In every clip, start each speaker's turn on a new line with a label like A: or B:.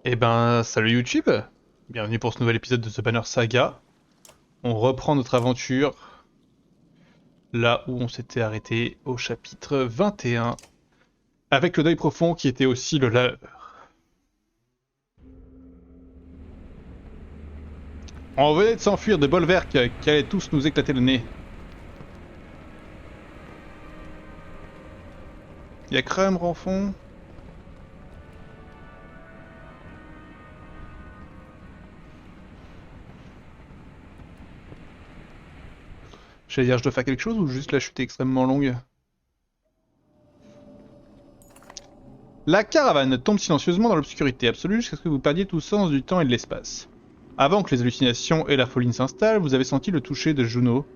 A: Eh ben, salut YouTube! Bienvenue pour ce nouvel épisode de The Banner Saga. On reprend notre aventure là où on s'était arrêté au chapitre 21, avec le deuil profond qui était aussi le leur. On venait de s'enfuir de Bolverk qui allaient tous nous éclater le nez. Y'a Crum, Renfond. J'allais dire, je dois faire quelque chose ou juste la chute est extrêmement longue? La caravane tombe silencieusement dans l'obscurité absolue jusqu'à ce que vous perdiez tout sens du temps et de l'espace. Avant que les hallucinations et la folie ne s'installent, vous avez senti le toucher de Juno,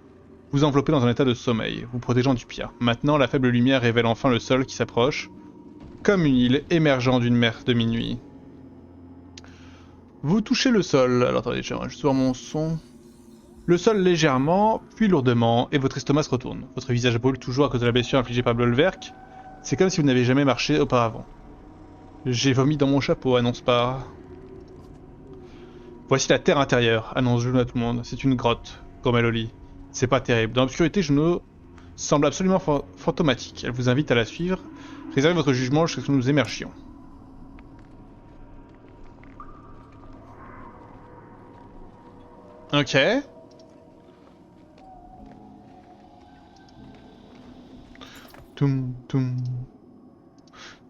A: vous enveloppez dans un état de sommeil, vous protégeant du pire. Maintenant, la faible lumière révèle enfin le sol qui s'approche, comme une île émergeant d'une mer de minuit. Vous touchez le sol. Alors attendez, j'aimerais juste voir mon son. Le sol légèrement, puis lourdement, et votre estomac se retourne. Votre visage brûle toujours à cause de la blessure infligée par Bolverk. C'est comme si vous n'avez jamais marché auparavant. J'ai vomi dans mon chapeau, annonce par. Voici la terre intérieure, annonce Juno à tout le monde. C'est une grotte, grommelle Oli. C'est pas terrible. Dans l'obscurité, Juno semble absolument fantomatique. Elle vous invite à la suivre. Réservez votre jugement jusqu'à ce que nous émergions. Ok. Toum, toum,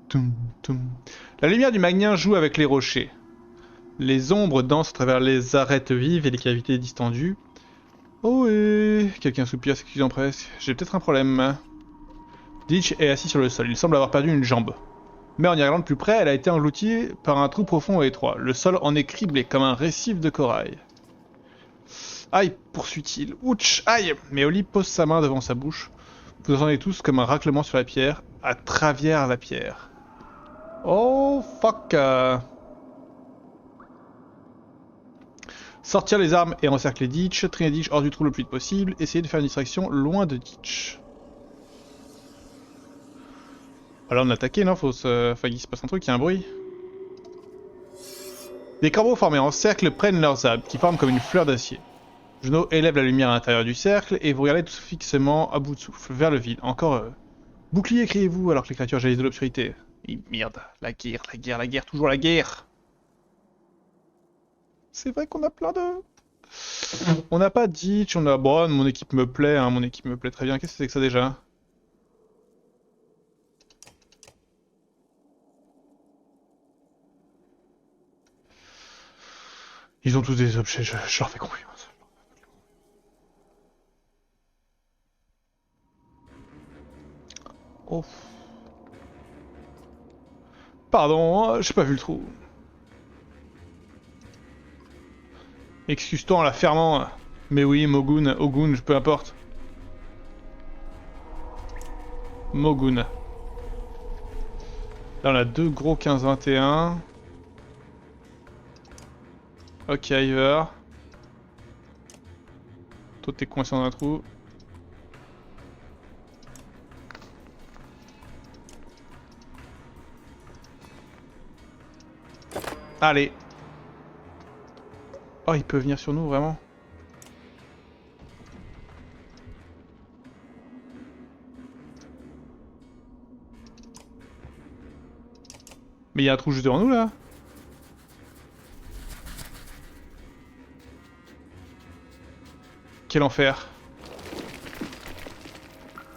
A: toum, toum. La lumière du Magnin joue avec les rochers. Les ombres dansent à travers les arêtes vives et les cavités distendues. Oh et quelqu'un soupire, s'excusant presque. J'ai peut-être un problème. Ditch est assis sur le sol. Il semble avoir perdu une jambe. Mais en y regardant de plus près, elle a été engloutie par un trou profond et étroit. Le sol en est criblé comme un récif de corail. Aïe, poursuit-il. Ouch, aïe. Mais Oli pose sa main devant sa bouche. Vous entendez tous comme un raclement sur la pierre, à travers la pierre. Oh, fuck. Sortir les armes et encercler Ditch, traîner Ditch hors du trou le plus vite possible, essayer de faire une distraction loin de Ditch. Voilà, on a attaqué, non? Enfin, il se passe un truc, il y a un bruit. Des corbeaux formés en cercle prennent leurs abdes, qui forment comme une fleur d'acier. Juno élève la lumière à l'intérieur du cercle, et vous regardez tous fixement, à bout de souffle, vers le vide. Encore bouclier, criez-vous, alors que les créatures jaillissent de l'obscurité. Et merde, la guerre, la guerre, la guerre, toujours la guerre. C'est vrai qu'on a plein de... On n'a pas Ditch, on a... Bon, mon équipe me plaît, hein, mon équipe me plaît très bien. Qu'est-ce que c'est que ça déjà? Ils ont tous des objets, je leur fais confiance. Oh. Pardon, j'ai pas vu le trou. Excuse-toi en la fermant. Mais oui, Mogun, Ogun, peu importe. Mogun. Là, on a deux gros 15-21. Ok, Iver. Toi, t'es coincé dans un trou. Allez. Oh, il peut venir sur nous, vraiment? Mais il y a un trou juste devant nous, là? Quel enfer.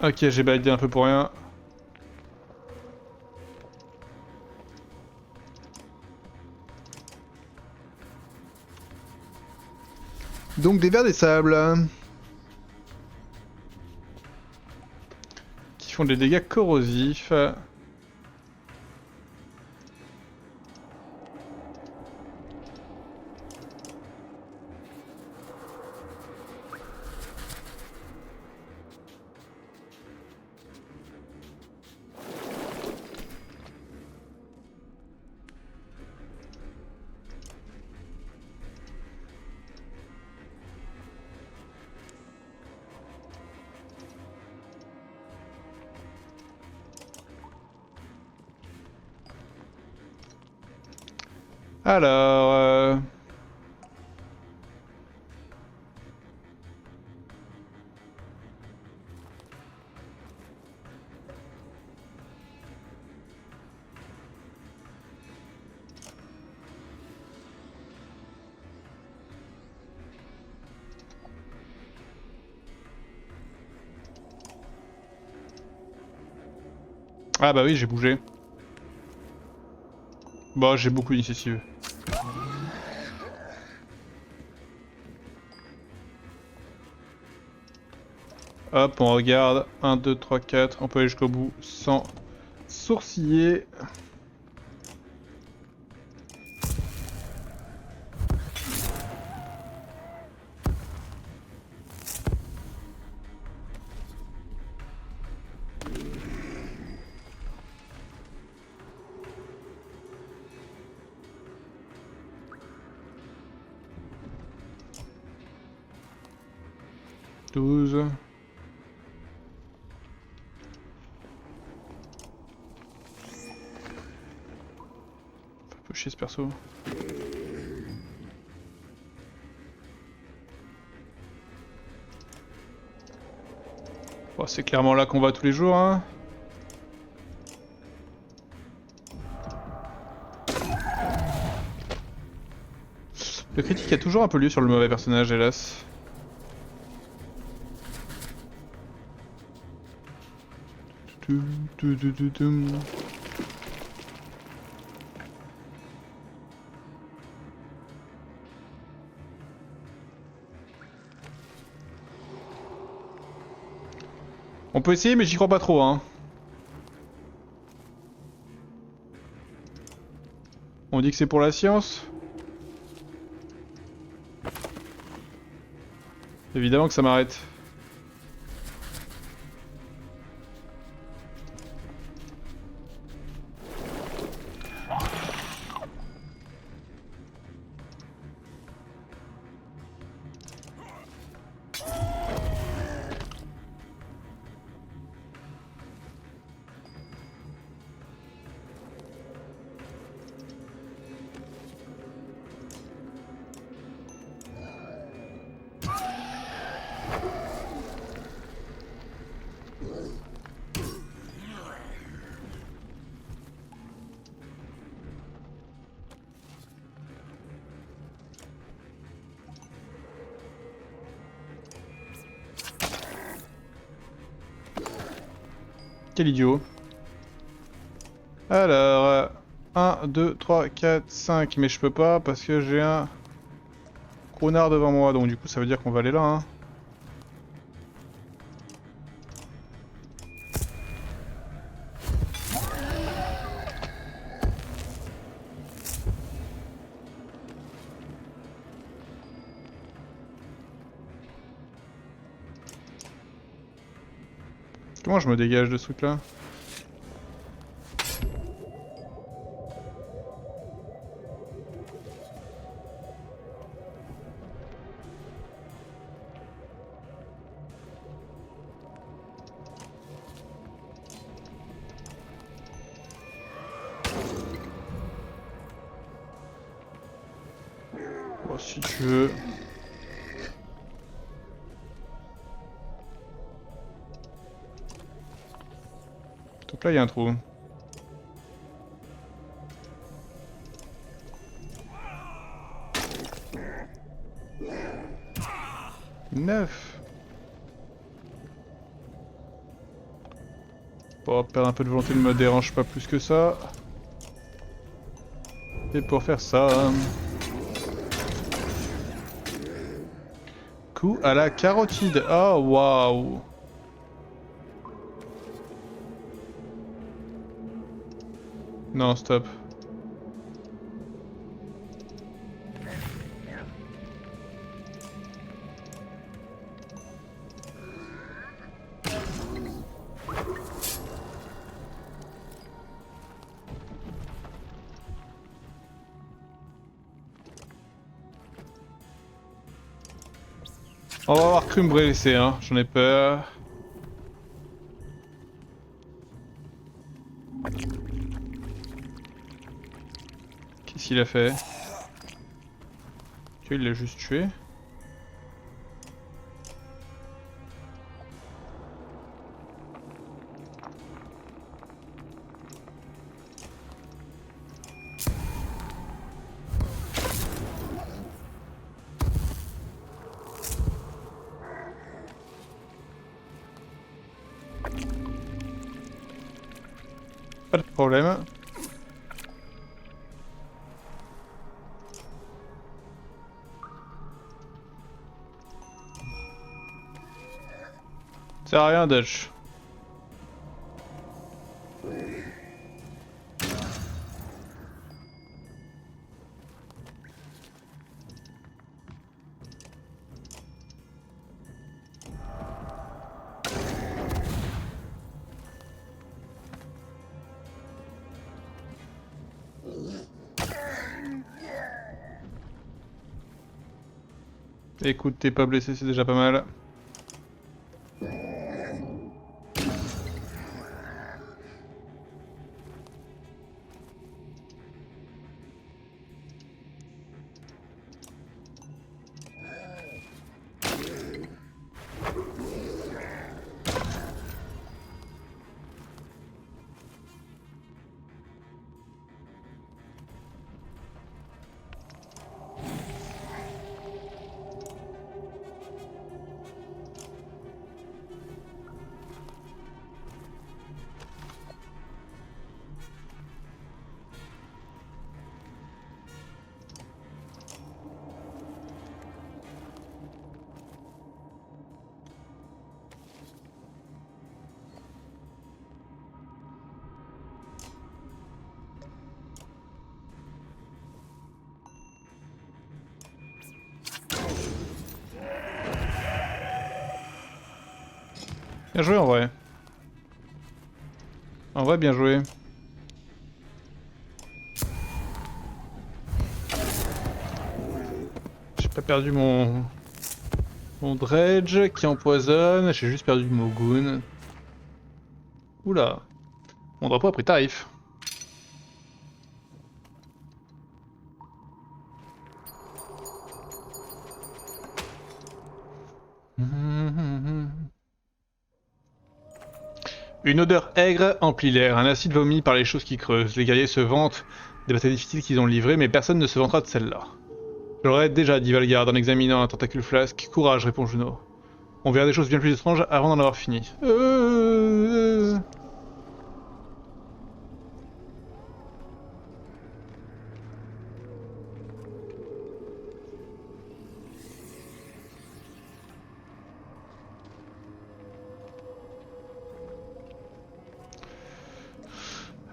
A: Ok, j'ai baladé un peu pour rien. Donc des vers des sables. Qui font des dégâts corrosifs. Alors... Ah bah oui, j'ai bougé. Bon, j'ai beaucoup d'initiative. Hop, on regarde. 1, 2, 3, 4. On peut aller jusqu'au bout sans sourciller. Douze. Un peu chier ce perso. Bon, c'est clairement là qu'on va tous les jours, hein. Le critique a toujours un peu lieu sur le mauvais personnage, hélas. On peut essayer, mais j'y crois pas trop, hein. On dit que c'est pour la science. Évidemment que ça m'arrête. Quel idiot. Alors, 1, 2, 3, 4, 5, mais je peux pas parce que j'ai un cronard devant moi, donc du coup ça veut dire qu'on va aller là, hein. Comment je me dégage de ce truc là? Bon, si tu veux. Donc là il y a un trou. Neuf. Bon, perdre un peu de volonté ne me dérange pas plus que ça. Et pour faire ça... Coup à la carotide. Oh, waouh. Non, stop. On va avoir cru me blesser, hein, j'en ai peur. Qu'est-ce qu'il a fait? il l'a juste tué. Pas de problème. Ça sert à rien, Dutch. Écoute, t'es pas blessé, c'est déjà pas mal. Bien joué en vrai. En vrai, bien joué. J'ai pas perdu mon dredge qui empoisonne, j'ai juste perdu mon goon. Oula. Mon drapeau a pris tarif. Une odeur aigre emplit l'air, un acide vomi par les choses qui creusent. Les guerriers se vantent des batailles difficiles qu'ils ont livrées, mais personne ne se vantera de celle-là. Je l'aurais déjà dit Valgard en examinant un tentacule flasque. Courage, répond Juno. On verra des choses bien plus étranges avant d'en avoir fini.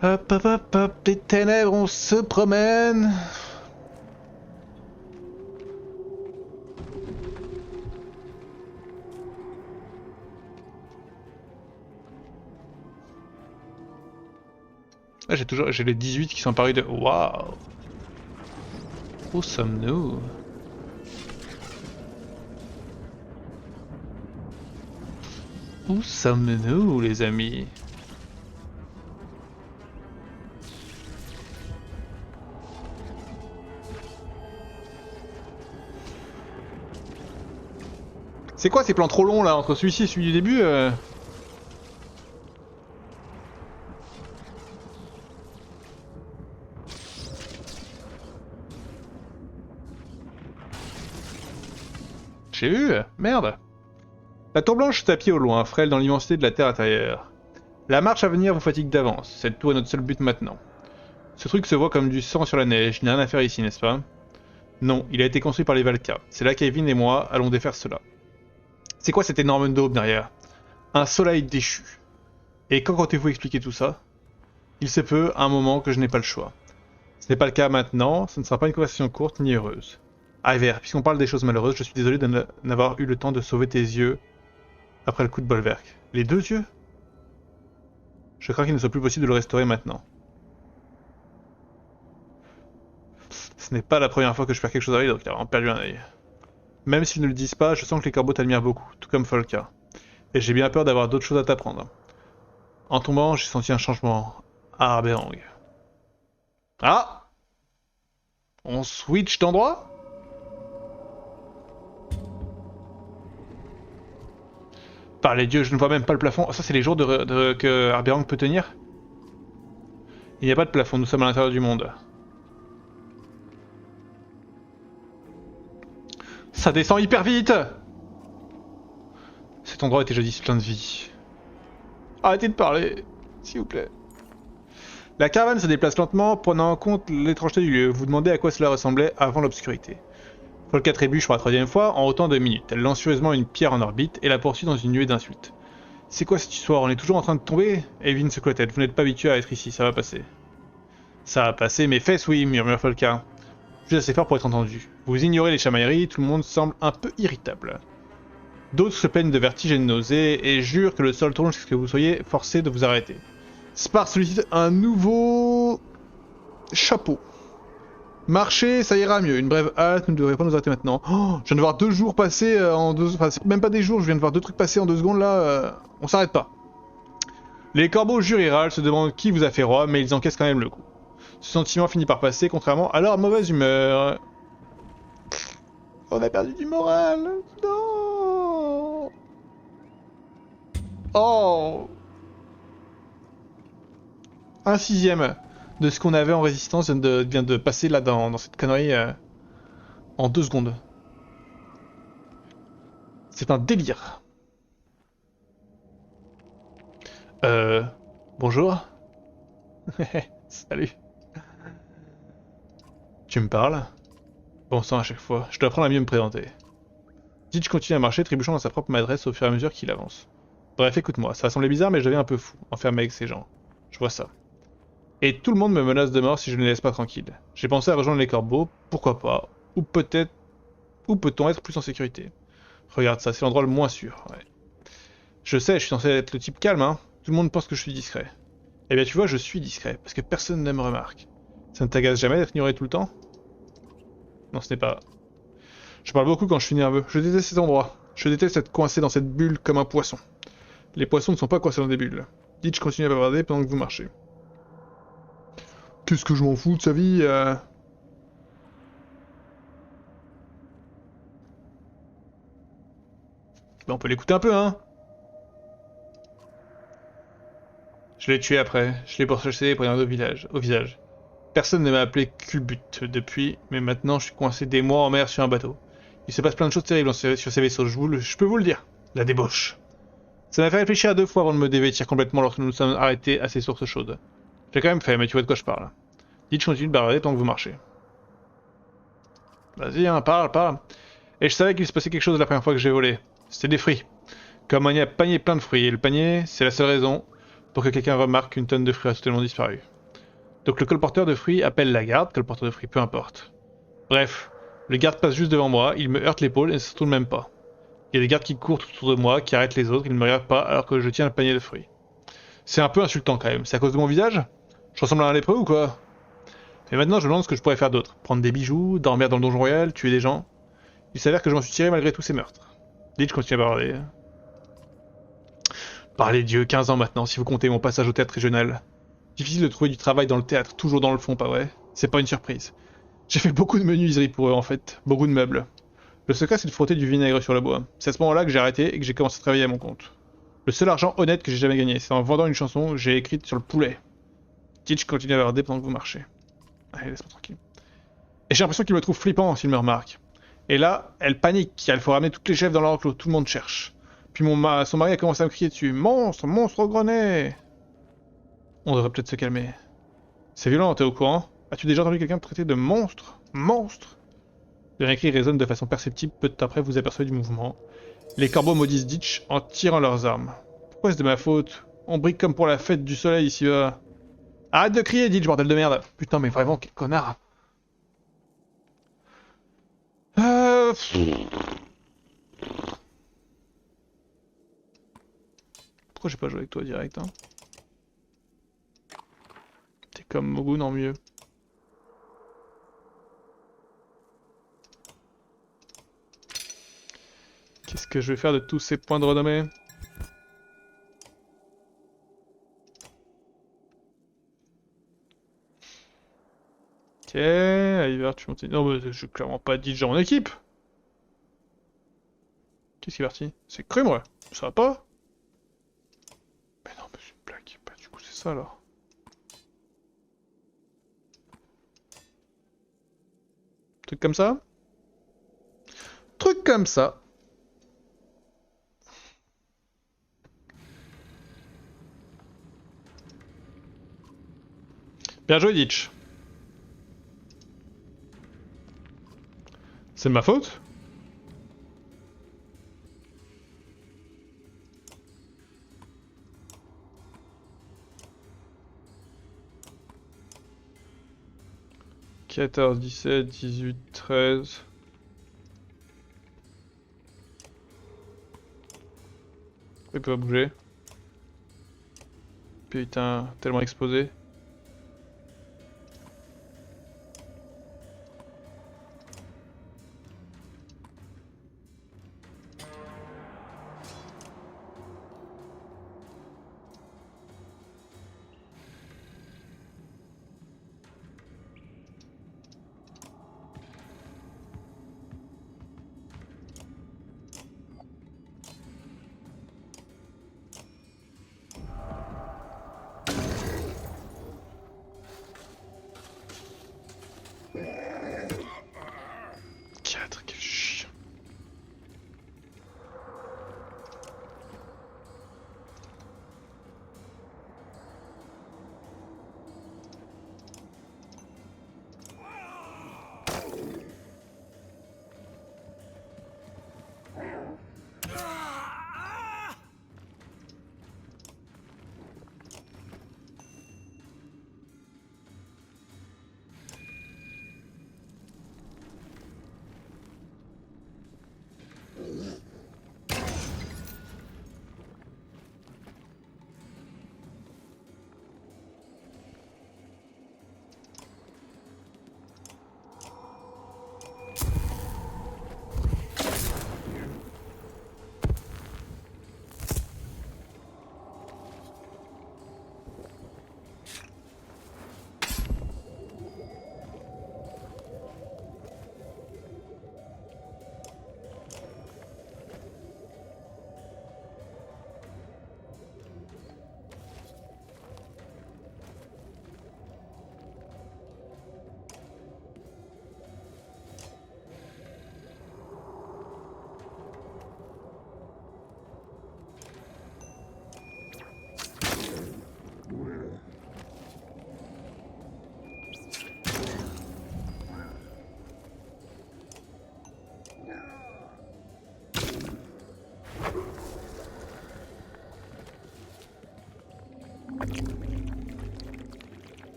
A: Hop hop hop hop, les ténèbres, on se promène. Là j'ai les 18 qui sont parus de... Waouh. Où sommes-nous? Où sommes-nous, les amis? C'est quoi ces plans trop longs là, entre celui-ci et celui du début J'ai vu, merde. La tour blanche tapis au loin, frêle dans l'immensité de la terre intérieure. La marche à venir vous fatigue d'avance, cette tour est notre seul but maintenant. Ce truc se voit comme du sang sur la neige, il n'y a rien à faire ici, n'est-ce pas? Non, il a été construit par les Valka. C'est là qu'Evin et moi allons défaire cela. C'est quoi cette énorme daube derrière? Un soleil déchu. Et quand comptez-vous expliquer tout ça? Il se peut, à un moment, que je n'ai pas le choix. Ce n'est pas le cas maintenant, ce ne sera pas une conversation courte ni heureuse. Iver, puisqu'on parle des choses malheureuses, je suis désolé de n'avoir eu le temps de sauver tes yeux après le coup de bolwerk. Les deux yeux? Je crains qu'il ne soit plus possible de le restaurer maintenant. Ce n'est pas la première fois que je perds quelque chose à l'œil, donc il a vraiment perdu un œil. Même s'ils ne le disent pas, je sens que les corbeaux t'admirent beaucoup, tout comme Folka. Et j'ai bien peur d'avoir d'autres choses à t'apprendre. En tombant, j'ai senti un changement à Arberang. Ah! On switch d'endroit? Par les dieux, je ne vois même pas le plafond. Oh, ça, c'est les jours que Arberang peut tenir? Il n'y a pas de plafond, nous sommes à l'intérieur du monde. Ça descend hyper vite! Cet endroit était jadis plein de vie. Arrêtez de parler, s'il vous plaît. La caravane se déplace lentement, prenant en compte l'étrangeté du lieu. Vous demandez à quoi cela ressemblait avant l'obscurité. Folka trébuche pour la troisième fois en autant de minutes. Elle lance furieusement une pierre en orbite et la poursuit dans une nuée d'insultes. C'est quoi cette histoire? On est toujours en train de tomber? Evin secoue la tête. Vous n'êtes pas habitué à être ici, ça va passer. Ça va passer, mes fesses, oui, murmure Folka. Juste assez fort pour être entendu. Vous ignorez les chamailleries, tout le monde semble un peu irritable. D'autres se plaignent de vertiges et de nausées et jurent que le sol tourne jusqu'à ce que vous soyez forcé de vous arrêter. Spar sollicite un nouveau chapeau. Marcher, ça ira mieux. Une brève halte, nous ne devrions pas nous arrêter maintenant. Oh, je viens de voir 2 jours passer en 2... Enfin, c'est même pas des jours, je viens de voir 2 trucs passer en 2 secondes là. On s'arrête pas. Les corbeaux jurent et râlent, se demandent qui vous a fait roi, mais ils encaissent quand même le coup. Ce sentiment finit par passer, contrairement à leur mauvaise humeur. On a perdu du moral. Non. Oh. Un sixième de ce qu'on avait en résistance vient de passer là dans cette connerie en 2 secondes. C'est un délire. Bonjour. Salut. Tu me parles? Bon sang à chaque fois, je dois apprendre à mieux me présenter. Ditch continue à marcher, trébuchant dans sa propre maladresse au fur et à mesure qu'il avance. Bref, écoute-moi, ça va sembler bizarre mais je deviens un peu fou, enfermé avec ces gens. Je vois ça. Et tout le monde me menace de mort si je ne les laisse pas tranquilles. J'ai pensé à rejoindre les corbeaux, pourquoi pas, ou peut-être... Où peut-on être plus en sécurité? Regarde ça, c'est l'endroit le moins sûr, ouais. Je sais, je suis censé être le type calme, hein. Tout le monde pense que je suis discret. Eh bien tu vois, je suis discret, parce que personne ne me remarque. Ça ne t'agace jamais d'être ignoré tout le temps? Non, ce n'est pas... Je parle beaucoup quand je suis nerveux. Je déteste cet endroit. Je déteste être coincé dans cette bulle comme un poisson. Les poissons ne sont pas coincés dans des bulles. Ditch continue à bavarder pendant que vous marchez. Qu'est-ce que je m'en fous de sa vie Ben, on peut l'écouter un peu, hein. Je l'ai tué après. Je l'ai pourchassé et poignardé au visage. Personne ne m'a appelé culbute depuis, mais maintenant je suis coincé des mois en mer sur un bateau. Il se passe plein de choses terribles sur ces vaisseaux, je peux vous le dire. La débauche. Ça m'a fait réfléchir à 2 fois avant de me dévêtir complètement lorsque nous nous sommes arrêtés à ces sources chaudes. J'ai quand même fait, mais tu vois de quoi je parle. Dites, je continue de bavarder tant que vous marchez. Vas-y, hein, parle. Et je savais qu'il se passait quelque chose la première fois que j'ai volé. C'était des fruits. Comme un panier plein de fruits, et le panier, c'est la seule raison pour que quelqu'un remarque qu'une tonne de fruits a totalement disparu. Donc le colporteur de fruits appelle la garde, colporteur de fruits, peu importe. Bref, le garde passe juste devant moi, il me heurte l'épaule et ne se retourne même pas. Il y a des gardes qui courent tout autour de moi, qui arrêtent les autres, ils ne me regardent pas alors que je tiens le panier de fruits. C'est un peu insultant quand même, c'est à cause de mon visage? Je ressemble à un lépreux ou quoi? Mais maintenant je me demande ce que je pourrais faire d'autre. Prendre des bijoux, dormir dans le donjon royal, tuer des gens. Il s'avère que je m'en suis tiré malgré tous ces meurtres. Dites, je continue à bavarder. Par les dieux, 15 ans maintenant, si vous comptez mon passage au théâtre régional. Difficile de trouver du travail dans le théâtre, toujours dans le fond, pas vrai? C'est pas une surprise. J'ai fait beaucoup de menuiseries pour eux en fait, beaucoup de meubles. Le secret c'est de frotter du vinaigre sur le bois. C'est à ce moment-là que j'ai arrêté et que j'ai commencé à travailler à mon compte. Le seul argent honnête que j'ai jamais gagné, c'est en vendant une chanson que j'ai écrite sur le poulet. Teach continue à bavarder pendant que vous marchez. Allez, laisse-moi tranquille. Et j'ai l'impression qu'il me trouve flippant s'il me remarque. Et là, elle panique, il faut ramener toutes les chefs dans l'enclos, tout le monde cherche. Puis son mari a commencé à me crier dessus. Monstre, monstre au grenet! On devrait peut-être se calmer. C'est violent, t'es au courant? As-tu déjà entendu quelqu'un traiter de monstre? Monstre! Le dernier cri résonne de façon perceptible, peu de temps après vous apercevez du mouvement. Les corbeaux maudissent Ditch en tirant leurs armes. Pourquoi est-ce de ma faute? On brille comme pour la fête du soleil ici-bas. Arrête de crier, Ditch, bordel de merde! Putain, mais vraiment, quel connard! Pourquoi j'ai pas joué avec toi direct, hein? T'es comme Mogun en mieux. Qu'est-ce que je vais faire de tous ces points de renommée? Ok, Iver, tu montes... Non, mais je suis clairement pas DJ en équipe! Qu'est-ce qui est parti? C'est cru, moi! Ça va pas? ça alors. Truc comme ça? Truc comme ça. Bien joué, Ditch. C'est de ma faute? « 14, 17, 18, 13... » Il peut pas bouger. Putain, tellement exposé. Quel chien.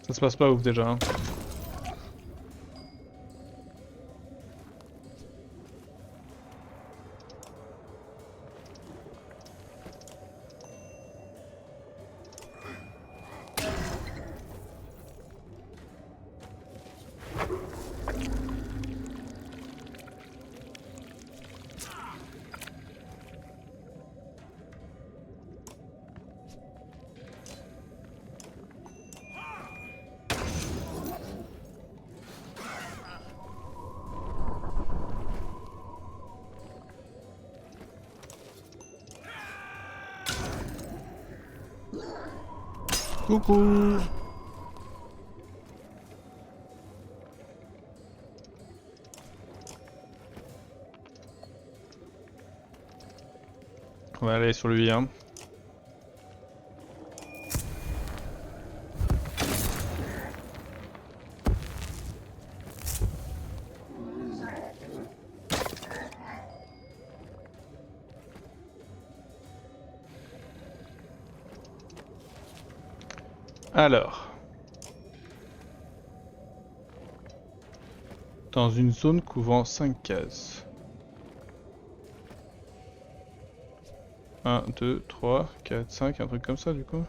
A: Ça se passe pas ouf déjà. Hein. Coucou. On va aller sur lui, hein. Alors. Dans une zone couvrant 5 cases. 1, 2, 3, 4, 5, un truc comme ça du coup.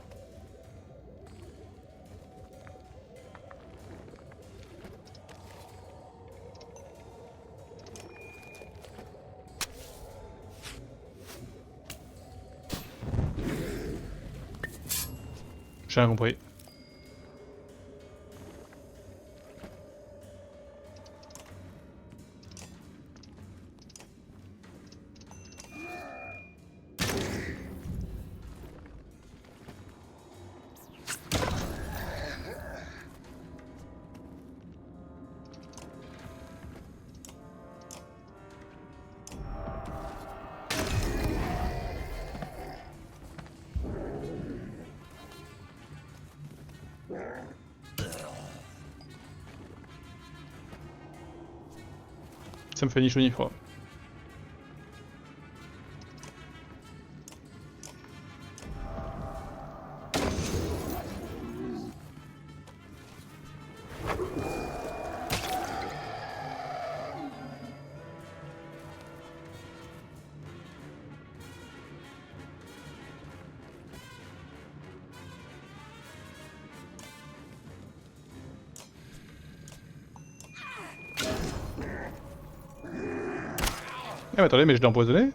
A: J'ai rien compris. Ça me fait ni chaud ni froid. Ah mais attendez, mais je l'ai empoisonné?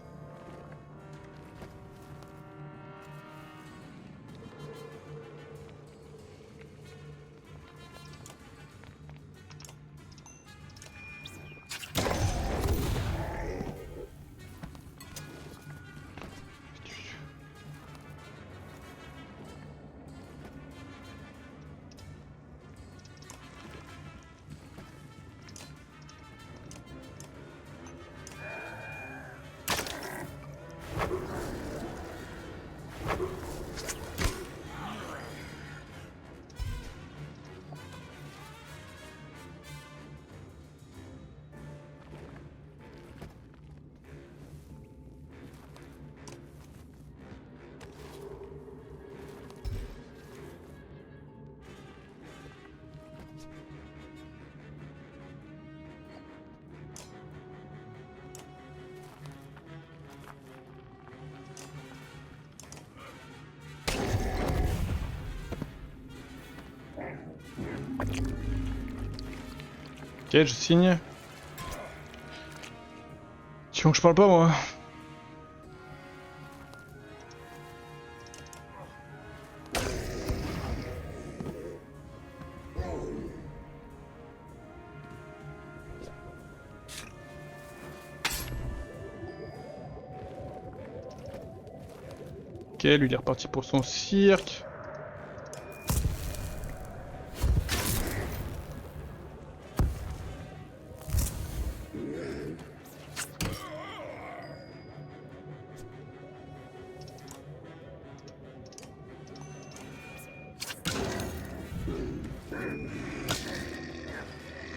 A: Ok, je signe. Tu veux que je parle pas moi? Ok, lui il est reparti pour son cirque.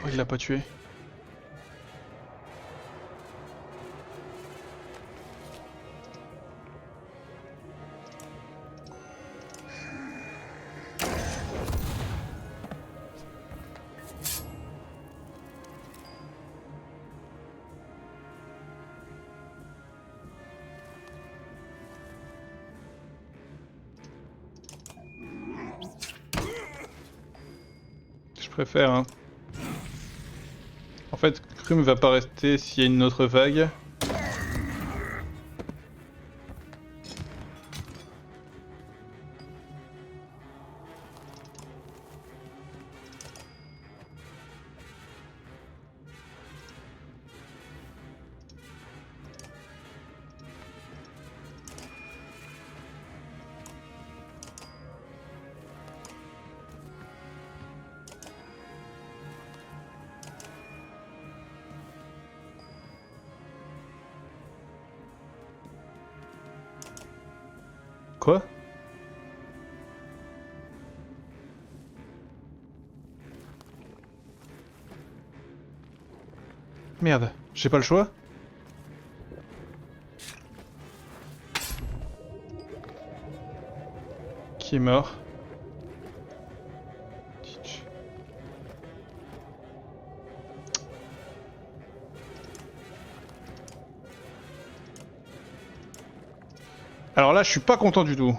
A: Oh, il l'a pas tué. Je préfère, hein. En fait, Krum va pas rester s'il y a une autre vague. Quoi? Merde, j'ai pas le choix? Qui est mort? Alors là, je suis pas content du tout.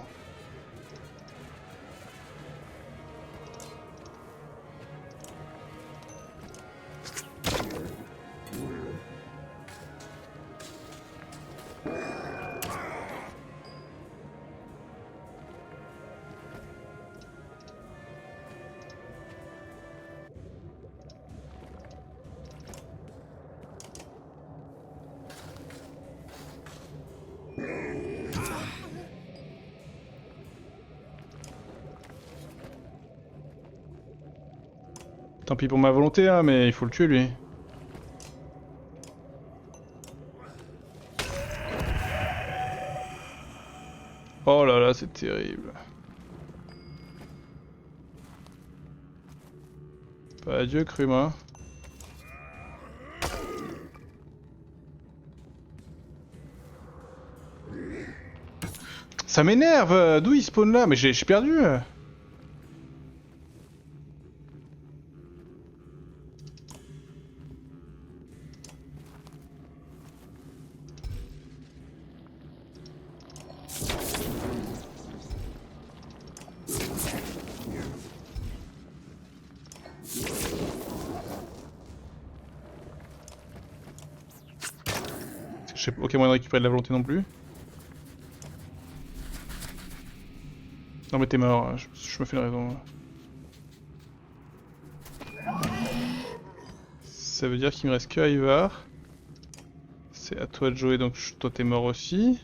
A: Tant pis pour ma volonté, hein, mais il faut le tuer lui. Oh là là, c'est terrible. Pas adieu, Kruma. Ça m'énerve. D'où il spawn là? Mais j'ai perdu. J'ai aucun moyen de récupérer de la volonté non plus. Non mais t'es mort, je me fais une raison. Ça veut dire qu'il me reste que Ivar. C'est à toi de jouer, donc toi t'es mort aussi.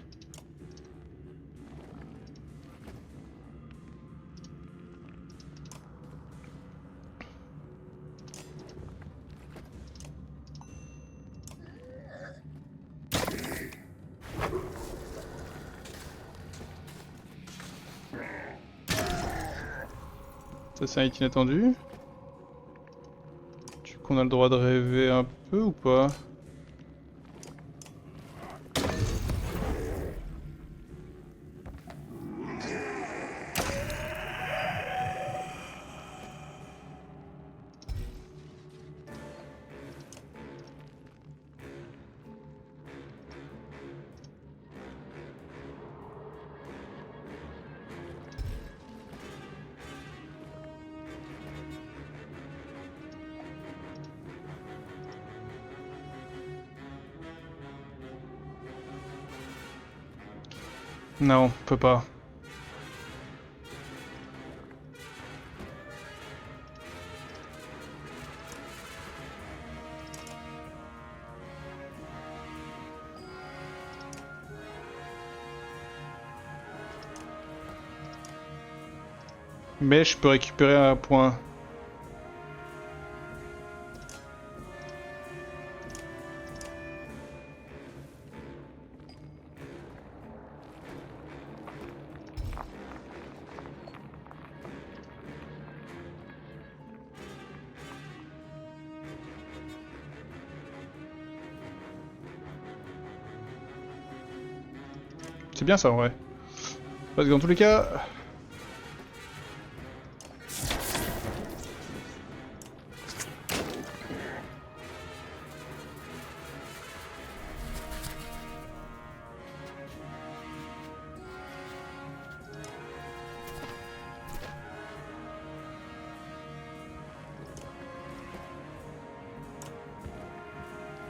A: Ça c'est un hit inattendu. Tu qu'on a le droit de rêver un peu ou pas? Non, on peut pas. Mais je peux récupérer un point. C'est bien ça en vrai. Parce que dans tous les cas...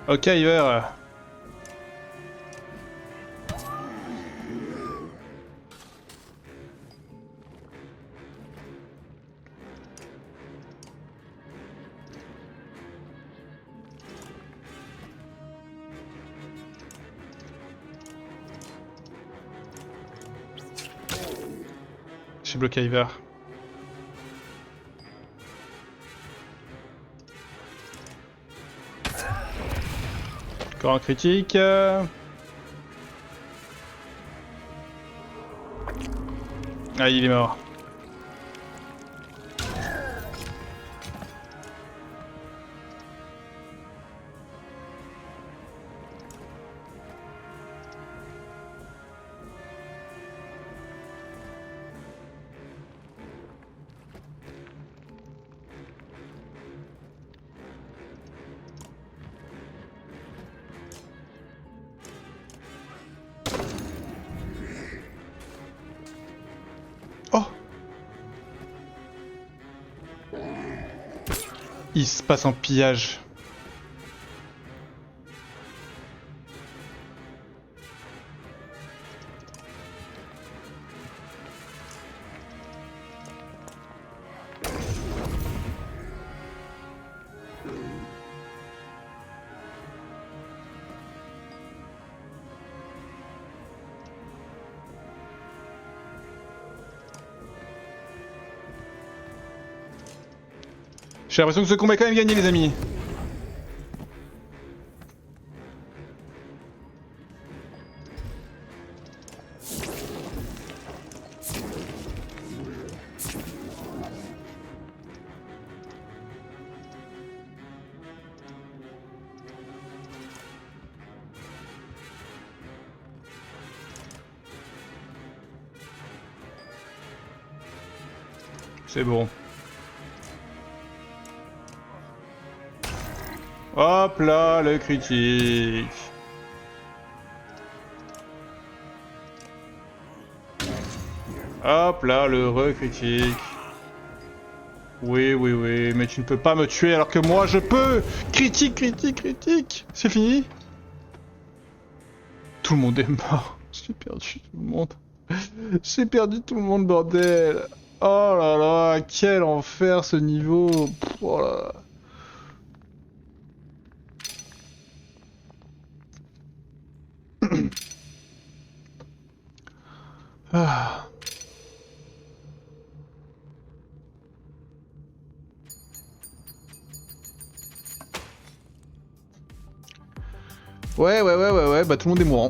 A: Ok, Iver. J'ai bloqué Iver. Encore un critique. Ah, il est mort. Oh! Il se passe en pillage. J'ai l'impression que ce combat est quand même gagné, les amis. C'est bon. Hop là, le critique. Hop là, le recritique. Oui, oui, oui, mais tu ne peux pas me tuer alors que moi je peux. Critique, critique, critique. C'est fini? Tout le monde est mort. J'ai perdu tout le monde. J'ai perdu tout le monde, bordel. Oh là là, quel enfer ce niveau. Pff, oh là là. Ah. Ouais, bah tout le monde est mourant.